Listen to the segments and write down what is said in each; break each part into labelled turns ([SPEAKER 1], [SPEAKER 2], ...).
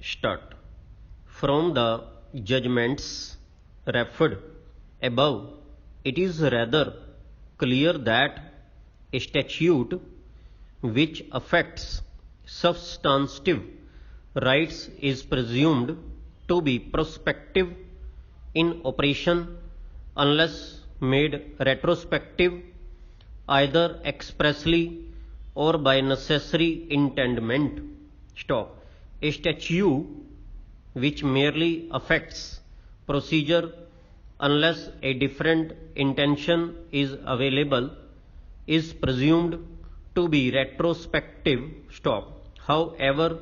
[SPEAKER 1] Start. From the judgments referred above, it is rather clear that a statute which affects substantive rights is presumed to be prospective in operation unless made retrospective either expressly or by necessary intendment. Stop. A statute which merely affects procedure unless a different intention is available is presumed to be retrospective. Stop. However,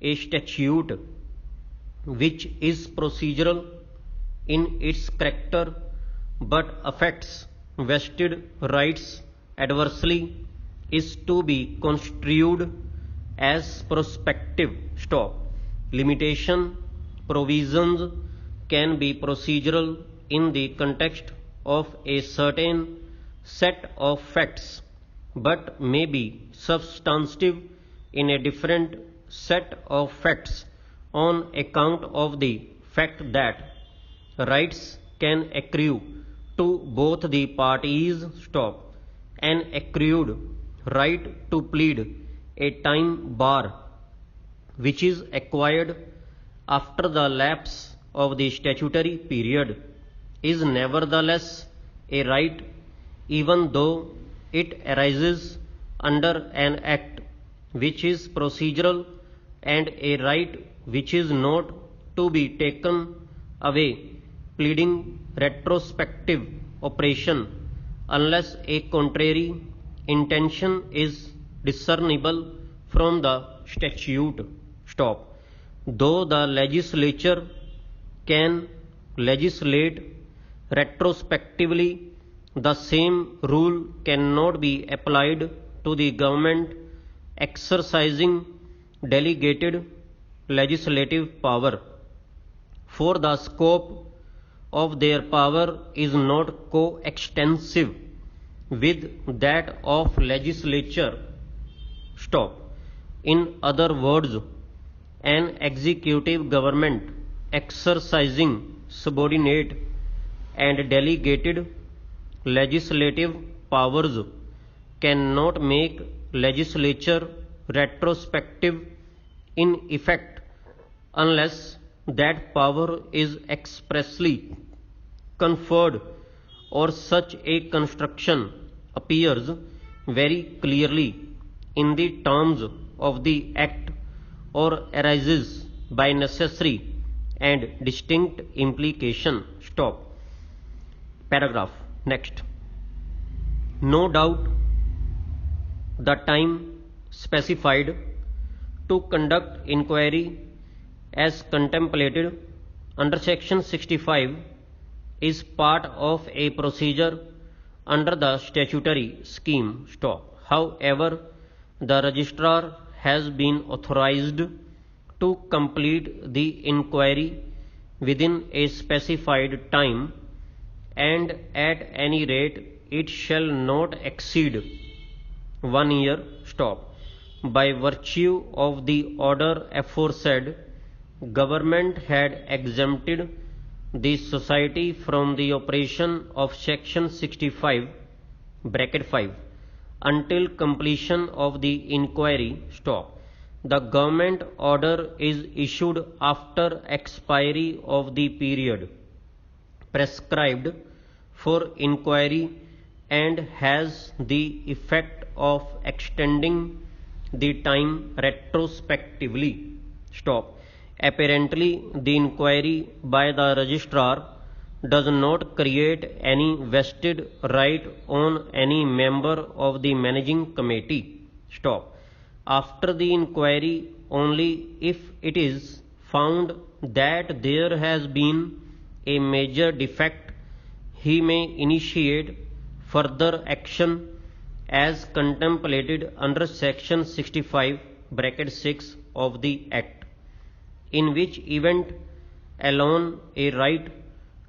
[SPEAKER 1] a statute which is procedural in its character but affects vested rights adversely is to be construed as prospective. Stop. Limitation provisions can be procedural in the context of a certain set of facts but may be substantive in a different set of facts on account of the fact that rights can accrue to both the parties. Stop. An accrued right to plead a time bar which is acquired after the lapse of the statutory period is nevertheless a right even though it arises under an act which is procedural, and a right which is not to be taken away pleading retrospective operation unless a contrary intention is discernible from the statute. Stop. Though the legislature can legislate retrospectively, the same rule cannot be applied to the government exercising delegated legislative power, for the scope of their power is not coextensive with that of legislature. Stop. In other words, an executive government exercising subordinate and delegated legislative powers cannot make legislature retrospective in effect unless that power is expressly conferred or such a construction appears very clearly in the terms of the act or arises by necessary and distinct implication. Stop. Paragraph. Next. No doubt the time specified to conduct inquiry as contemplated under section 65 is part of a procedure under the statutory scheme. Stop. However, the registrar has been authorized to complete the inquiry within a specified time, and at any rate it shall not exceed 1 year. Stop. By virtue of the order aforesaid, government had exempted the society from the operation of section 65 (5) until completion of the inquiry. Stop. The government order is issued after expiry of the period prescribed for inquiry and has the effect of extending the time retrospectively. Stop. Apparently, the inquiry by the registrar does not create any vested right on any member of the managing committee. Stop. After the inquiry, only if it is found that there has been a major defect, he may initiate further action as contemplated under section 65 (6) of the Act, in which event alone a right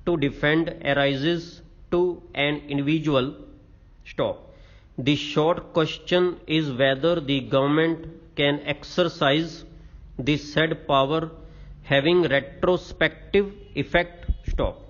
[SPEAKER 1] to defend arises to an individual. Stop. The short question is whether the government can exercise the said power having retrospective effect. Stop.